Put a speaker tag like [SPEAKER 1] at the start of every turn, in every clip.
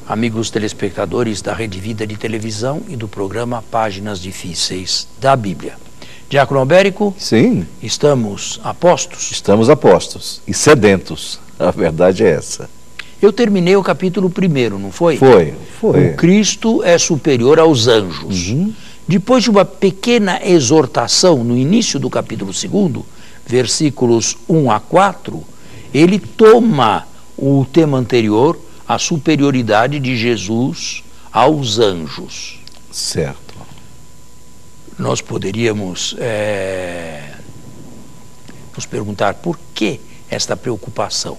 [SPEAKER 1] amigos telespectadores da Rede Vida de Televisão e do programa Páginas Difíceis da Bíblia. Diácono Albérico?
[SPEAKER 2] Sim.
[SPEAKER 1] Estamos apostos?
[SPEAKER 2] Estamos apostos e sedentos. A verdade é essa.
[SPEAKER 1] Eu terminei o capítulo 1º, não foi?
[SPEAKER 2] Foi.
[SPEAKER 1] O Cristo é superior aos anjos. Depois de uma pequena exortação no início do capítulo 2º, versículos 1 a 4, ele toma o tema anterior, a superioridade de Jesus aos anjos.
[SPEAKER 2] Certo.
[SPEAKER 1] Nós poderíamos nos perguntar por que esta preocupação?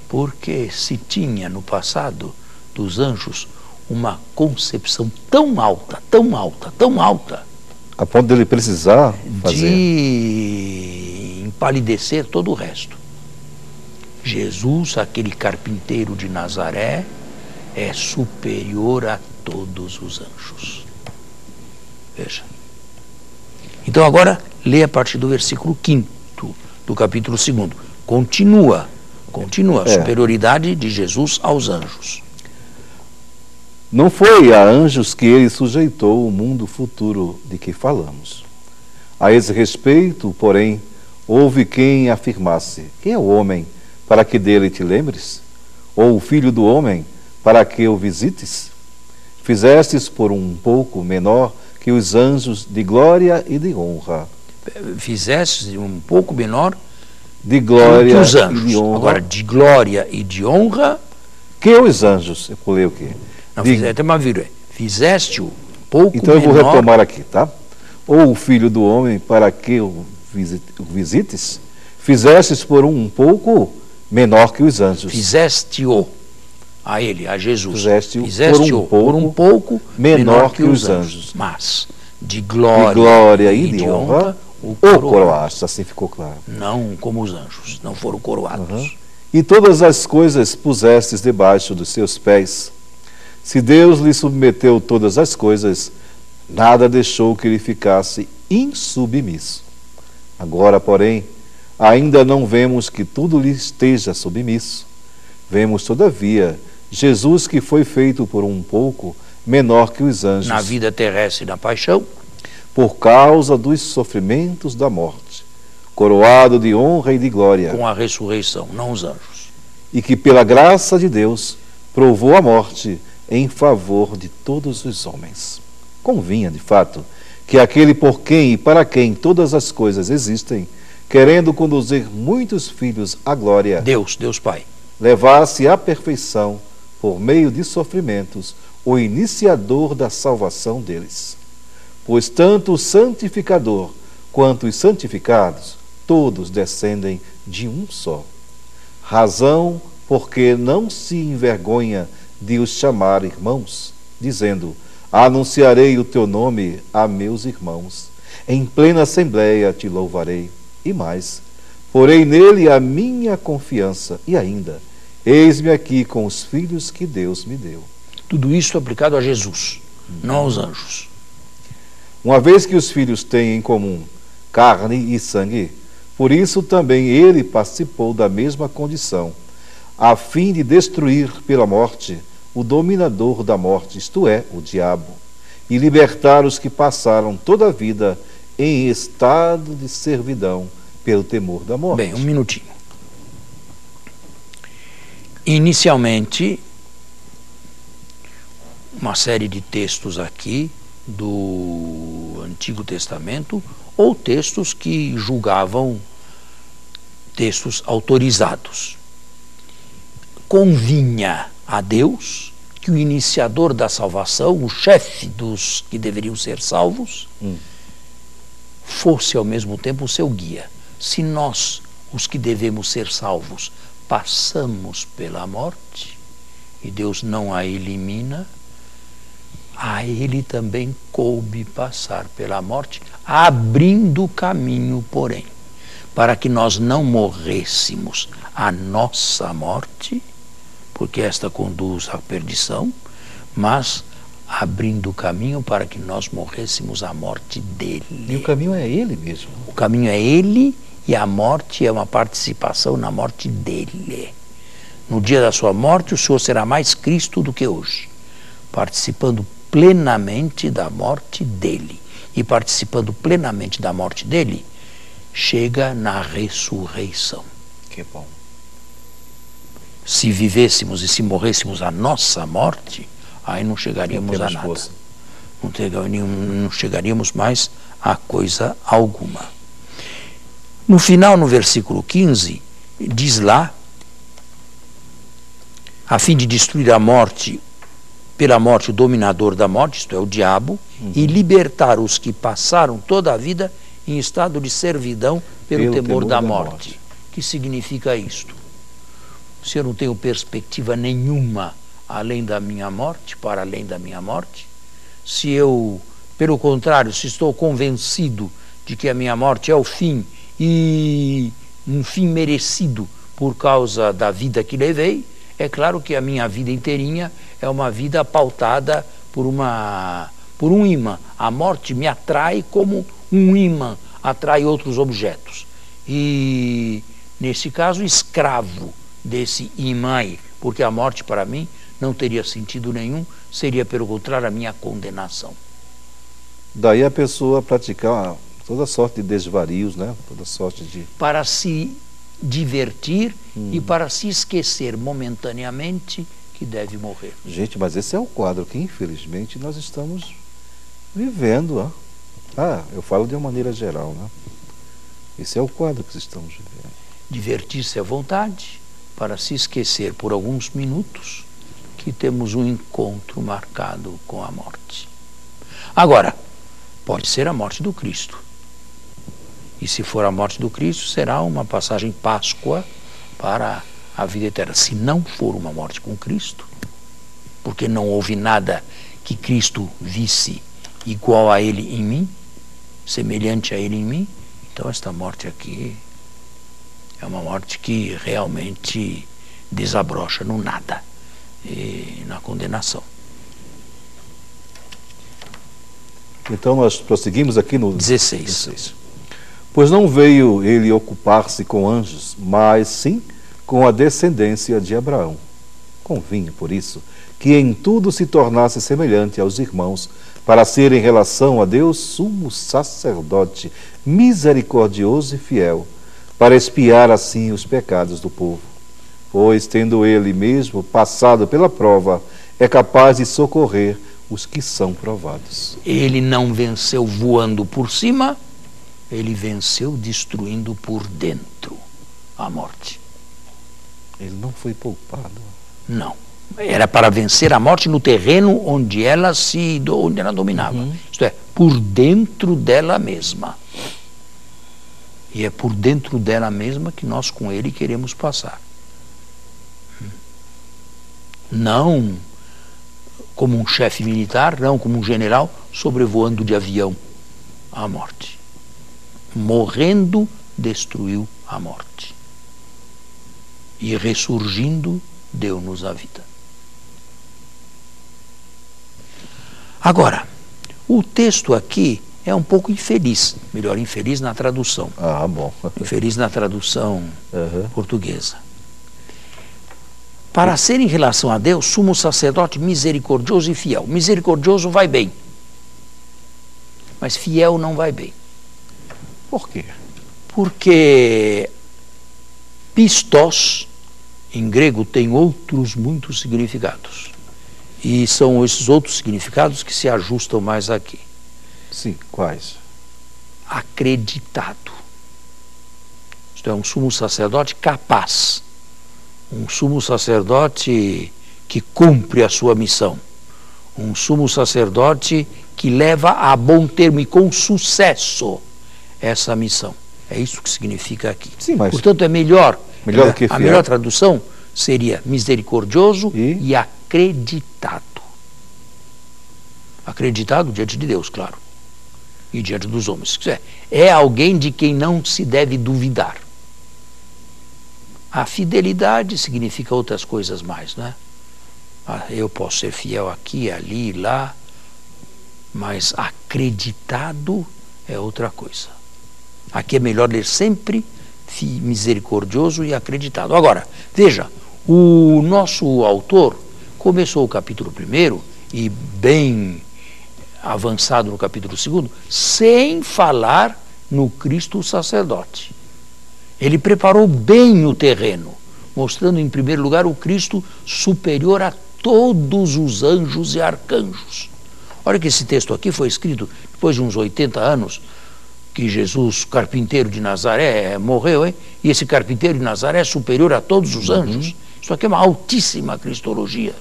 [SPEAKER 1] Porque se tinha no passado dos anjos uma concepção tão alta,
[SPEAKER 2] a ponto dele precisar fazer,
[SPEAKER 1] de empalidecer todo o resto. Jesus, aquele carpinteiro de Nazaré, é superior a todos os anjos. Veja. Então agora, lê a partir do versículo 5º do capítulo 2º. Continua a superioridade de Jesus aos anjos.
[SPEAKER 2] Não foi a anjos que ele sujeitou o mundo futuro de que falamos. A esse respeito, porém, houve quem afirmasse: quem é o homem para que dele te lembres? Ou o filho do homem para que o visites? Fizestes por um pouco menor que os anjos de glória e de honra.
[SPEAKER 1] Fizestes um pouco menor
[SPEAKER 2] de glória
[SPEAKER 1] que os anjos.
[SPEAKER 2] E de honra.
[SPEAKER 1] Agora, de glória e de honra...
[SPEAKER 2] Que os anjos? Eu pulei o quê?
[SPEAKER 1] Não, tem uma vírgula. Fizeste-o pouco
[SPEAKER 2] então
[SPEAKER 1] menor...
[SPEAKER 2] Então eu vou retomar aqui, tá? Ou o filho do homem para que o visites? Fizestes por um pouco menor que os anjos.
[SPEAKER 1] Fizeste-o a ele, a Jesus.
[SPEAKER 2] Fizeste-o
[SPEAKER 1] por um pouco
[SPEAKER 2] menor que os anjos.
[SPEAKER 1] Mas de glória
[SPEAKER 2] e de honra o coroaste. Assim ficou claro.
[SPEAKER 1] Não como os anjos, não foram coroados.
[SPEAKER 2] E todas as coisas pusestes debaixo dos seus pés. Se Deus lhe submeteu todas as coisas, nada deixou que ele ficasse insubmisso. Agora, porém, ainda não vemos que tudo lhe esteja submisso. Vemos, todavia, Jesus que foi feito por um pouco menor que os anjos.
[SPEAKER 1] Na vida terrestre e na paixão.
[SPEAKER 2] Por causa dos sofrimentos da morte, coroado de honra e de glória.
[SPEAKER 1] Com a ressurreição, não os anjos.
[SPEAKER 2] E que pela graça de Deus provou a morte em favor de todos os homens. Convinha, de fato, que aquele por quem e para quem todas as coisas existem, querendo conduzir muitos filhos à glória,
[SPEAKER 1] Deus Pai,
[SPEAKER 2] levasse à perfeição, por meio de sofrimentos, o iniciador da salvação deles. Pois tanto o santificador quanto os santificados, todos descendem de um só. Razão porque não se envergonha de os chamar irmãos, dizendo: anunciarei o teu nome a meus irmãos, em plena assembleia te louvarei. E mais, porei nele a minha confiança, e ainda, eis-me aqui com os filhos que Deus me deu.
[SPEAKER 1] Tudo isso aplicado a Jesus, não aos anjos.
[SPEAKER 2] Uma vez que os filhos têm em comum carne e sangue, por isso também ele participou da mesma condição, a fim de destruir pela morte o dominador da morte, isto é, o diabo, e libertar os que passaram toda a vida em estado de servidão pelo temor da morte.
[SPEAKER 1] Bem, um minutinho. Inicialmente, uma série de textos aqui do Antigo Testamento, ou textos que julgavam textos autorizados. Convinha a Deus que o iniciador da salvação, o chefe dos que deveriam ser salvos, fosse ao mesmo tempo o seu guia. Se nós, os que devemos ser salvos, passamos pela morte e Deus não a elimina, a ele também coube passar pela morte, abrindo caminho, porém, para que nós não morrêssemos a nossa morte, porque esta conduz à perdição, mas abrindo caminho para que nós morrêssemos a morte dele.
[SPEAKER 2] E o caminho é ele mesmo.
[SPEAKER 1] O caminho é ele e a morte é uma participação na morte dele. No dia da sua morte, o Senhor será mais Cristo do que hoje, participando plenamente da morte dele. E participando plenamente da morte dele, chega na ressurreição.
[SPEAKER 2] Que bom.
[SPEAKER 1] Se vivêssemos e se morrêssemos a nossa morte, aí não chegaríamos a nada. Não chegaríamos mais a coisa alguma. No final, no versículo 15, diz lá, a fim de destruir a morte, pela morte o dominador da morte, isto é, o diabo, e libertar os que passaram toda a vida em estado de servidão pelo temor da morte. Que significa isto? Se eu não tenho perspectiva nenhuma além da minha morte, para além da minha morte, se eu, pelo contrário, se estou convencido de que a minha morte é o fim e um fim merecido por causa da vida que levei, é claro que a minha vida inteirinha é uma vida pautada por um imã. A morte me atrai como um imã atrai outros objetos. E, nesse caso, escravo desse imã aí, porque a morte para mim não teria sentido nenhum, seria pelo contrário a minha condenação.
[SPEAKER 2] Daí a pessoa praticar toda sorte de desvarios, né? Toda sorte de...
[SPEAKER 1] Para se divertir e para se esquecer momentaneamente que deve morrer.
[SPEAKER 2] Gente, mas esse é o quadro que infelizmente nós estamos vivendo. Eu falo de uma maneira geral, né? Esse é o quadro que estamos vivendo.
[SPEAKER 1] Divertir-se à vontade, para se esquecer por alguns minutos que temos um encontro marcado com a morte. Agora, pode ser a morte do Cristo. E se for a morte do Cristo, será uma passagem Páscoa para a vida eterna. Se não for uma morte com Cristo, porque não houve nada que Cristo visse igual a Ele em mim, semelhante a Ele em mim, então esta morte aqui é uma morte que realmente desabrocha no nada e na condenação.
[SPEAKER 2] Então nós prosseguimos aqui no
[SPEAKER 1] 16.
[SPEAKER 2] Pois não veio ele ocupar-se com anjos, mas sim com a descendência de Abraão. Convinha, por isso, que em tudo se tornasse semelhante aos irmãos, para ser em relação a Deus sumo sacerdote, misericordioso e fiel, para expiar assim os pecados do povo. Pois, tendo ele mesmo passado pela prova, é capaz de socorrer os que são provados.
[SPEAKER 1] Ele não venceu voando por cima, ele venceu destruindo por dentro a morte.
[SPEAKER 2] Ele não foi poupado.
[SPEAKER 1] Não. Era para vencer a morte no terreno onde ela dominava. Isto é, por dentro dela mesma. E é por dentro dela mesma que nós com ele queremos passar. Não como um chefe militar, não como um general sobrevoando de avião a morte. Morrendo, destruiu a morte. E ressurgindo, deu-nos a vida. Agora, o texto aqui é um pouco infeliz, melhor, infeliz na tradução.
[SPEAKER 2] Bom.
[SPEAKER 1] Infeliz na tradução portuguesa. Para ser em relação a Deus, sumo sacerdote misericordioso e fiel. Misericordioso vai bem, mas fiel não vai bem.
[SPEAKER 2] Por quê?
[SPEAKER 1] Porque pistos, em grego, tem outros muitos significados. E são esses outros significados que se ajustam mais aqui.
[SPEAKER 2] Sim, quais?
[SPEAKER 1] Acreditado. Isto é, um sumo sacerdote capaz. Um sumo sacerdote que cumpre a sua missão. Um sumo sacerdote que leva a bom termo e com sucesso essa missão. É isso que significa aqui.
[SPEAKER 2] Sim, mas...
[SPEAKER 1] Portanto, é melhor
[SPEAKER 2] do que fiel.
[SPEAKER 1] A melhor tradução seria misericordioso e acreditado. Acreditado diante de Deus, claro. E diante dos homens. É alguém de quem não se deve duvidar. A fidelidade significa outras coisas mais, né? Eu posso ser fiel aqui, ali, lá, mas acreditado é outra coisa. Aqui é melhor ler sempre misericordioso e acreditado. Agora, veja, O nosso autor começou o capítulo 1 e bem avançado no capítulo 2, sem falar no Cristo sacerdote. Ele preparou bem o terreno, mostrando em primeiro lugar o Cristo superior a todos os anjos e arcanjos. Olha que esse texto aqui foi escrito depois de uns 80 anos, que Jesus, carpinteiro de Nazaré, morreu, hein? E esse carpinteiro de Nazaré é superior a todos os anjos. Isso aqui é uma altíssima cristologia.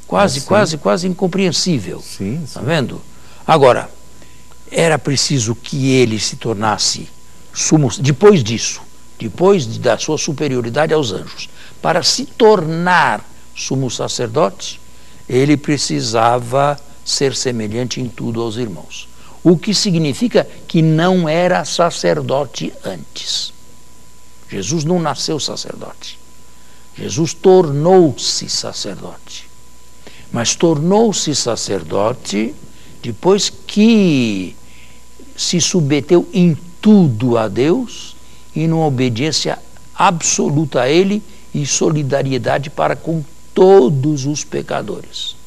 [SPEAKER 1] Quase incompreensível.
[SPEAKER 2] Sim.
[SPEAKER 1] Está vendo? Agora, era preciso que ele se tornasse sumo, depois disso, depois da sua superioridade aos anjos, para se tornar sumo sacerdote, ele precisava ser semelhante em tudo aos irmãos. O que significa que não era sacerdote antes. Jesus não nasceu sacerdote. Jesus tornou-se sacerdote. Mas tornou-se sacerdote depois que se submeteu em tudo a Deus e numa obediência absoluta a Ele e solidariedade para com todos os pecadores.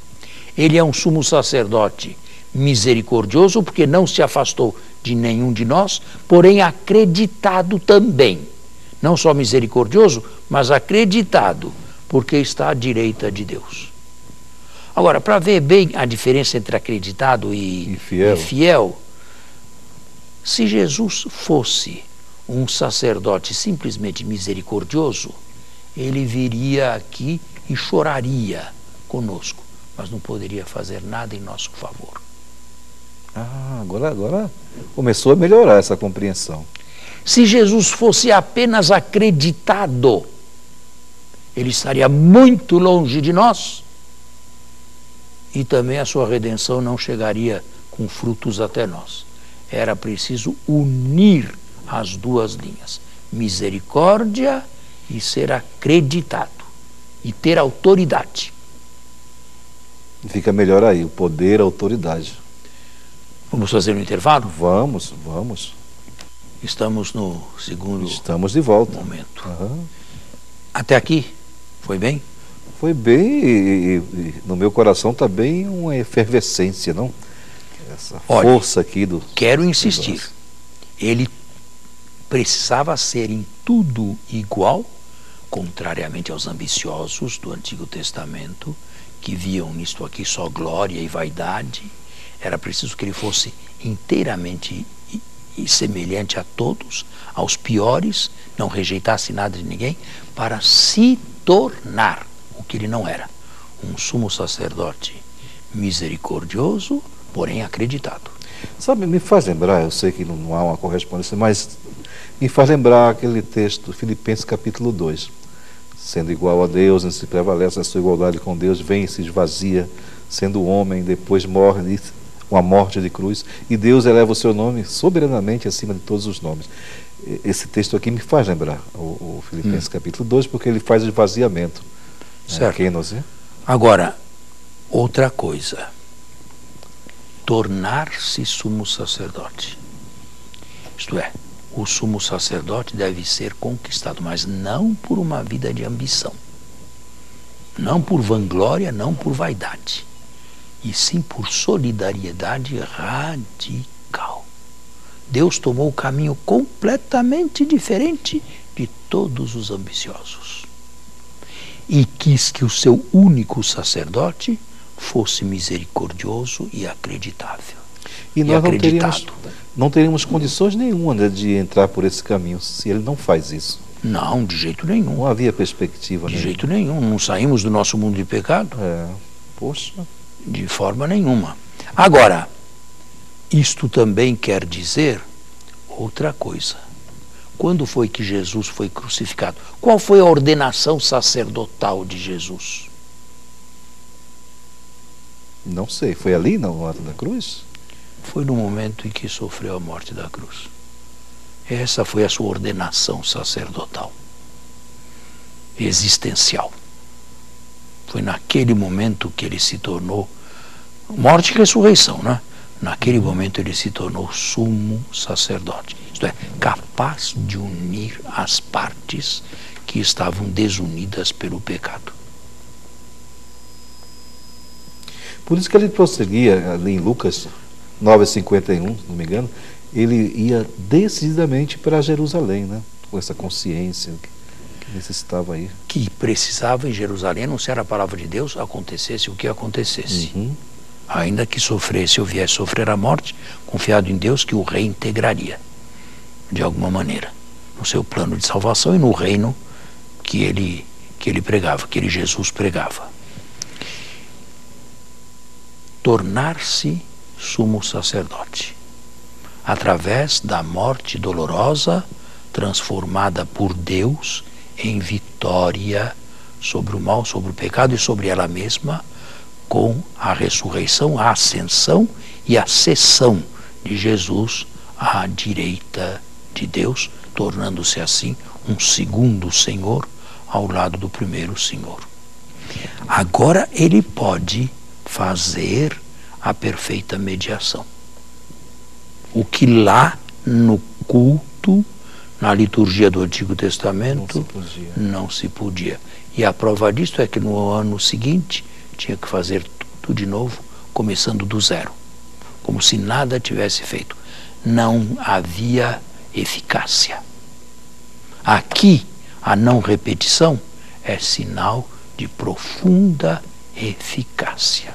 [SPEAKER 1] Ele é um sumo sacerdote misericordioso porque não se afastou de nenhum de nós, porém acreditado também. Não só misericordioso, mas acreditado, porque está à direita de Deus. Agora, para ver bem a diferença entre acreditado e fiel, se Jesus fosse um sacerdote simplesmente misericordioso, ele viria aqui e choraria conosco, mas não poderia fazer nada em nosso favor.
[SPEAKER 2] Agora começou a melhorar essa compreensão.
[SPEAKER 1] Se Jesus fosse apenas acreditado, ele estaria muito longe de nós e também a sua redenção não chegaria com frutos até nós. Era preciso unir as duas linhas, misericórdia e ser acreditado, e ter autoridade.
[SPEAKER 2] Fica melhor aí, o poder, a autoridade.
[SPEAKER 1] Vamos fazer um intervalo?
[SPEAKER 2] Vamos.
[SPEAKER 1] Estamos no segundo
[SPEAKER 2] Estamos de volta.
[SPEAKER 1] momento.
[SPEAKER 2] Uhum.
[SPEAKER 1] Até aqui, foi bem?
[SPEAKER 2] Foi bem, e no meu coração está bem uma efervescência, não? Essa força aqui do...
[SPEAKER 1] Quero insistir. Ele precisava ser em tudo igual, contrariamente aos ambiciosos do Antigo Testamento, que viam nisto aqui só glória e vaidade. Era preciso que ele fosse inteiramente e semelhante a todos, aos piores, não rejeitasse nada de ninguém, para se tornar o que ele não era, um sumo sacerdote misericordioso, porém acreditado.
[SPEAKER 2] Sabe, me faz lembrar, eu sei que não há uma correspondência, mas me faz lembrar aquele texto, Filipenses capítulo 2. Sendo igual a Deus, não se prevalece na sua igualdade com Deus, vem e se esvazia, sendo homem, depois morre uma morte de cruz, e Deus eleva o seu nome soberanamente acima de todos os nomes. Esse texto aqui me faz lembrar o Filipenses capítulo 2, porque ele faz o esvaziamento.
[SPEAKER 1] Certo.
[SPEAKER 2] Né?
[SPEAKER 1] Agora, outra coisa, tornar-se sumo sacerdote. Isto é, o sumo sacerdote deve ser conquistado, mas não por uma vida de ambição, não por vanglória, não por vaidade, e sim por solidariedade radical. Deus tomou o caminho completamente diferente de todos os ambiciosos e quis que o seu único sacerdote fosse misericordioso e acreditável.
[SPEAKER 2] E nós não teríamos condições nenhuma de entrar por esse caminho se ele não faz isso.
[SPEAKER 1] Não, de jeito nenhum.
[SPEAKER 2] Não havia perspectiva.
[SPEAKER 1] De jeito nenhum. Não saímos do nosso mundo de pecado.
[SPEAKER 2] Poxa.
[SPEAKER 1] De forma nenhuma. Agora, isto também quer dizer outra coisa. Quando foi que Jesus foi crucificado? Qual foi a ordenação sacerdotal de Jesus?
[SPEAKER 2] Não sei. Foi ali na hora da cruz?
[SPEAKER 1] Foi no momento em que sofreu a morte da cruz. Essa foi a sua ordenação sacerdotal, existencial. Foi naquele momento que ele se tornou, morte e ressurreição, né? Naquele momento ele se tornou sumo sacerdote. Isto é, capaz de unir as partes que estavam desunidas pelo pecado.
[SPEAKER 2] Por isso que ele prosseguia ali em Lucas 9,51, se não me engano, ele ia decididamente para Jerusalém, né? Com essa consciência que necessitava ir.
[SPEAKER 1] Que precisava em Jerusalém anunciar a palavra de Deus, acontecesse o que acontecesse. Ainda que sofresse ou viesse sofrer a morte, confiado em Deus que o reintegraria, de alguma maneira, no seu plano de salvação e no reino que ele pregava, que Jesus pregava. Tornar-se sumo sacerdote, através da morte dolorosa, transformada por Deus em vitória sobre o mal, sobre o pecado e sobre ela mesma, com a ressurreição, a ascensão e a sessão de Jesus à direita de Deus, tornando-se assim um segundo Senhor ao lado do primeiro Senhor. Agora ele pode fazer a perfeita mediação. O que lá no culto, na liturgia do Antigo Testamento, não se podia. E a prova disto é que no ano seguinte tinha que fazer tudo de novo, começando do zero, como se nada tivesse feito. Não havia eficácia. Aqui, a não repetição é sinal de profunda eficácia.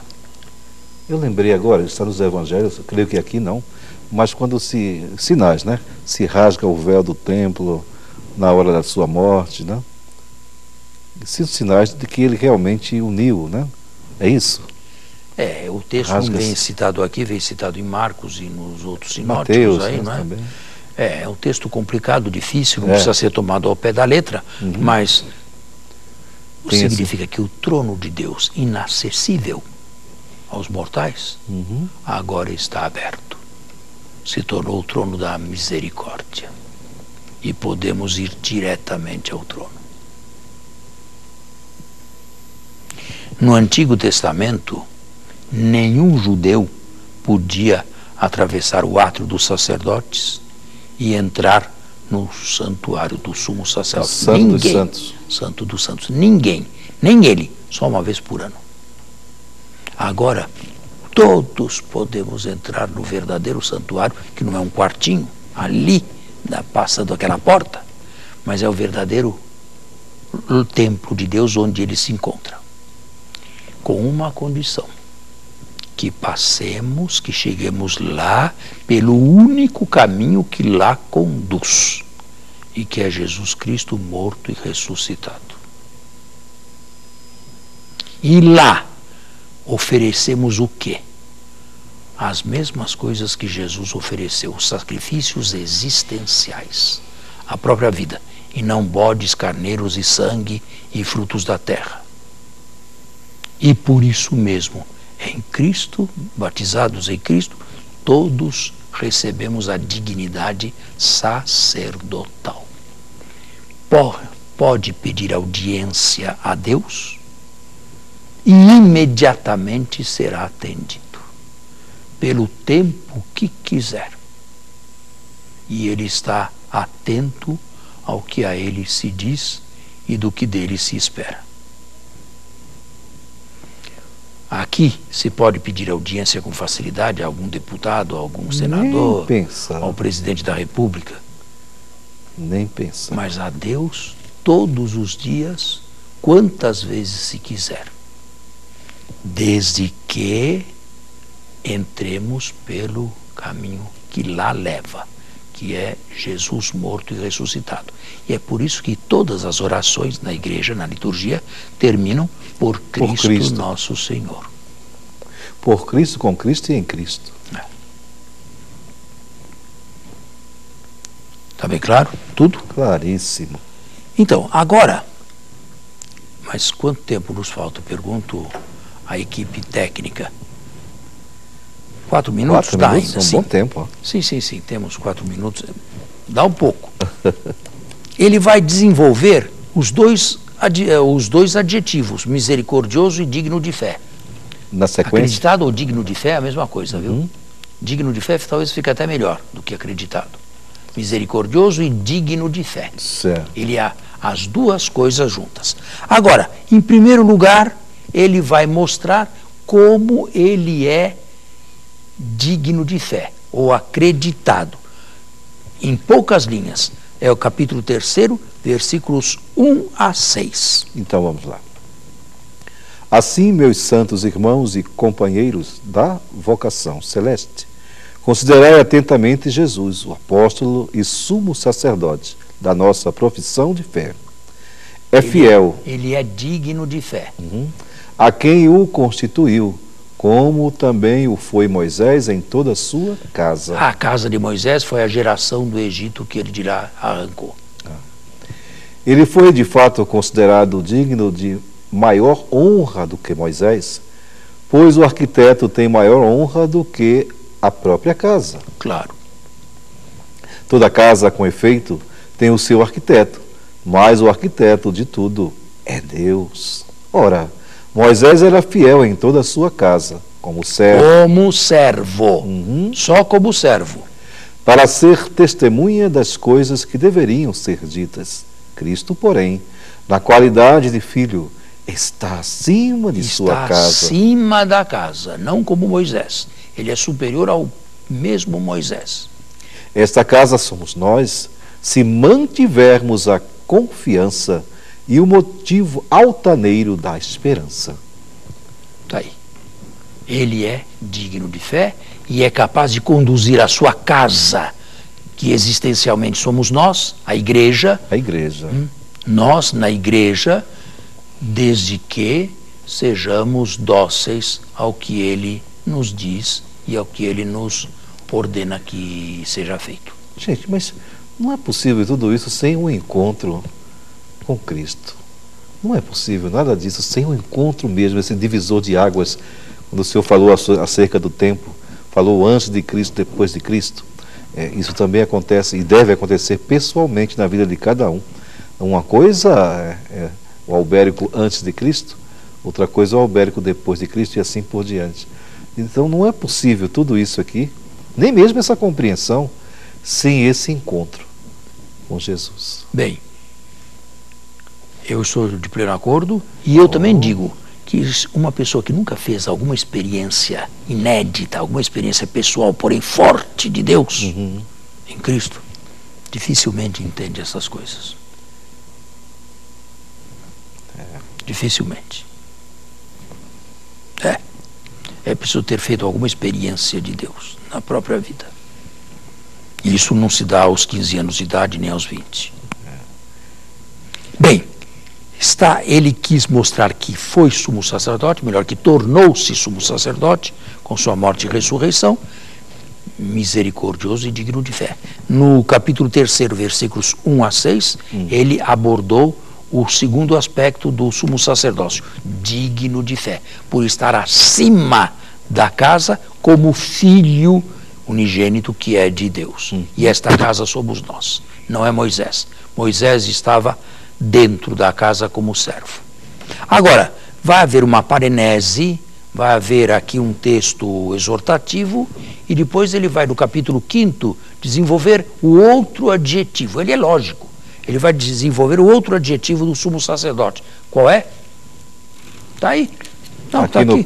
[SPEAKER 2] Eu lembrei agora, está nos evangelhos, eu creio que aqui não, mas quando sinais, né? Se rasga o véu do templo na hora da sua morte, né? São sinais de que ele realmente uniu, né? É isso?
[SPEAKER 1] O texto não vem citado aqui, vem citado em Marcos e nos outros sinóticos
[SPEAKER 2] Mateus,
[SPEAKER 1] aí, não é?
[SPEAKER 2] Também.
[SPEAKER 1] É um texto complicado, difícil, não precisa ser tomado ao pé da letra, mas significa que o trono de Deus, inacessível aos mortais, agora está aberto. Se tornou o trono da misericórdia. E podemos ir diretamente ao trono. No Antigo Testamento, nenhum judeu podia atravessar o átrio dos sacerdotes e entrar no santuário do sumo sacerdote.
[SPEAKER 2] Santo dos Santos.
[SPEAKER 1] Santo dos Santos. Ninguém, nem ele, só uma vez por ano. Agora, todos podemos entrar no verdadeiro santuário, que não é um quartinho, ali, passando aquela porta, mas é o verdadeiro templo de Deus onde ele se encontra. Com uma condição: que passemos, que cheguemos lá pelo único caminho que lá conduz, e que é Jesus Cristo morto e ressuscitado. E lá oferecemos o quê? As mesmas coisas que Jesus ofereceu, os sacrifícios existenciais, a própria vida, e não bodes, carneiros e sangue e frutos da terra. E por isso mesmo, em Cristo, batizados em Cristo, todos recebemos a dignidade sacerdotal. Pode pedir audiência a Deus e imediatamente será atendido, pelo tempo que quiser. E ele está atento ao que a ele se diz e do que dele se espera. Aqui se pode pedir audiência com facilidade a algum deputado, a algum senador, ao presidente da República.
[SPEAKER 2] Nem pensar.
[SPEAKER 1] Mas a Deus, todos os dias, quantas vezes se quiser. Desde que entremos pelo caminho que lá leva, que é Jesus morto e ressuscitado. E é por isso que todas as orações na igreja, na liturgia, terminam por Cristo nosso Senhor.
[SPEAKER 2] Por Cristo, com Cristo e em Cristo.
[SPEAKER 1] Está bem claro? Tudo?
[SPEAKER 2] Claríssimo.
[SPEAKER 1] Então, agora, mas quanto tempo nos falta? Pergunto à equipe técnica. 4 minutos?
[SPEAKER 2] 4
[SPEAKER 1] dá
[SPEAKER 2] minutos?
[SPEAKER 1] ainda,
[SPEAKER 2] Um bom tempo. Ó.
[SPEAKER 1] Sim, temos 4 minutos. Dá um pouco. Ele vai desenvolver os dois adjetivos, misericordioso e digno de fé.
[SPEAKER 2] Na sequência?
[SPEAKER 1] Acreditado ou digno de fé é a mesma coisa, viu? Digno de fé talvez fique até melhor do que acreditado. Misericordioso e digno de fé.
[SPEAKER 2] Certo.
[SPEAKER 1] Ele as duas coisas juntas. Agora, em primeiro lugar, ele vai mostrar como ele é digno de fé, ou acreditado. Em poucas linhas, é o capítulo 3º, versículos 1 a 6.
[SPEAKER 2] Então vamos lá. Assim, meus santos irmãos e companheiros da vocação celeste, considerai atentamente Jesus, o apóstolo e sumo sacerdote da nossa profissão de fé. É fiel.
[SPEAKER 1] Ele é digno de fé.
[SPEAKER 2] A quem o constituiu, como também o foi Moisés em toda a sua casa.
[SPEAKER 1] A casa de Moisés foi a geração do Egito que ele de lá arrancou.
[SPEAKER 2] Ele foi de fato considerado digno de maior honra do que Moisés, pois o arquiteto tem maior honra do que a própria casa.
[SPEAKER 1] Claro.
[SPEAKER 2] Toda casa, com efeito, tem o seu arquiteto, mas o arquiteto de tudo é Deus. Ora, Moisés era fiel em toda a sua casa, como servo.
[SPEAKER 1] Como servo. Só como servo.
[SPEAKER 2] Para ser testemunha das coisas que deveriam ser ditas. Cristo, porém, na qualidade de filho, está acima de sua casa.
[SPEAKER 1] Está acima da casa, não como Moisés. Ele é superior ao mesmo Moisés.
[SPEAKER 2] Esta casa somos nós, se mantivermos a confiança e o motivo altaneiro da esperança.
[SPEAKER 1] Está aí. Ele é digno de fé e é capaz de conduzir a sua casa, que existencialmente somos nós, a igreja.
[SPEAKER 2] A igreja.
[SPEAKER 1] Nós, na igreja, desde que sejamos dóceis ao que ele nos diz e ao que ele nos ordena que seja feito.
[SPEAKER 2] Gente, mas não é possível tudo isso sem um encontro com Cristo. Não é possível nada disso sem um encontro mesmo, esse divisor de águas. Quando o Senhor falou acerca do tempo, falou antes de Cristo, depois de Cristo. Isso também acontece e deve acontecer pessoalmente na vida de cada um. Uma coisa é o albérico antes de Cristo, outra coisa é o albérico depois de Cristo e assim por diante. Então não é possível tudo isso aqui, nem mesmo essa compreensão, sem esse encontro com Jesus.
[SPEAKER 1] Bem, eu estou de pleno acordo e eu também digo que uma pessoa que nunca fez alguma experiência inédita, alguma experiência pessoal, porém forte de Deus, em Cristo, dificilmente entende essas coisas. Dificilmente. É preciso ter feito alguma experiência de Deus na própria vida. E isso não se dá aos 15 anos de idade, nem aos 20. Bem, ele quis mostrar que foi sumo sacerdote, melhor, que tornou-se sumo sacerdote com sua morte e ressurreição, misericordioso e digno de fé. No capítulo 3º, versículos 1 a 6, ele abordou o segundo aspecto do sumo sacerdócio, digno de fé, por estar acima da casa como filho unigênito que é de Deus. E esta casa somos nós, não é Moisés. Moisés estava dentro da casa como servo. Agora, vai haver uma parenese, vai haver aqui um texto exortativo, e depois ele vai, no capítulo 5º, desenvolver o outro adjetivo. Ele é lógico. Ele vai desenvolver o outro adjetivo do sumo sacerdote. Qual é? Está aí. Não, está aqui.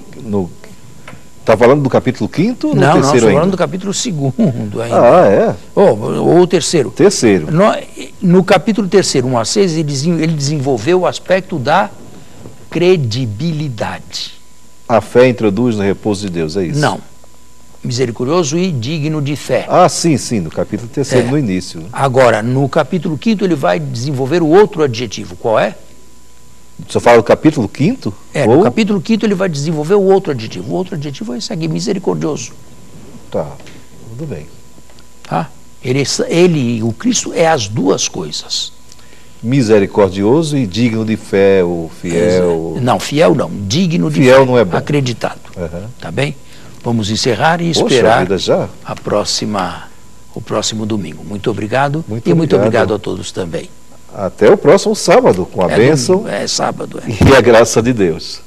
[SPEAKER 2] Está falando do capítulo 5º ou no
[SPEAKER 1] terceiro?
[SPEAKER 2] Não,
[SPEAKER 1] estou falando do capítulo 2º ainda.
[SPEAKER 2] Ah, é?
[SPEAKER 1] Ou o terceiro.
[SPEAKER 2] Terceiro.
[SPEAKER 1] No capítulo 3º, 1 a 6, ele desenvolveu o aspecto da credibilidade.
[SPEAKER 2] A fé introduz no repouso de Deus, é isso?
[SPEAKER 1] Não. Misericordioso e digno de fé.
[SPEAKER 2] Ah, sim, no capítulo 3º, no início.
[SPEAKER 1] Agora, no capítulo 5º, ele vai desenvolver o outro adjetivo. Qual é?
[SPEAKER 2] Você fala do capítulo 5º?
[SPEAKER 1] No capítulo 5º ele vai desenvolver o outro adjetivo. O outro adjetivo é esse aqui, misericordioso.
[SPEAKER 2] Tá, tudo bem.
[SPEAKER 1] Tá? Ele, o Cristo, é as duas coisas.
[SPEAKER 2] Misericordioso e digno de fé, ou fiel.
[SPEAKER 1] Não, fiel não, digno de
[SPEAKER 2] fiel
[SPEAKER 1] fé.
[SPEAKER 2] Não é bom.
[SPEAKER 1] Acreditado. Tá bem? Vamos encerrar e esperar o próximo domingo. Muito obrigado. Muito obrigado a todos também.
[SPEAKER 2] Até o próximo sábado, com a bênção
[SPEAKER 1] sábado.
[SPEAKER 2] E a graça de Deus.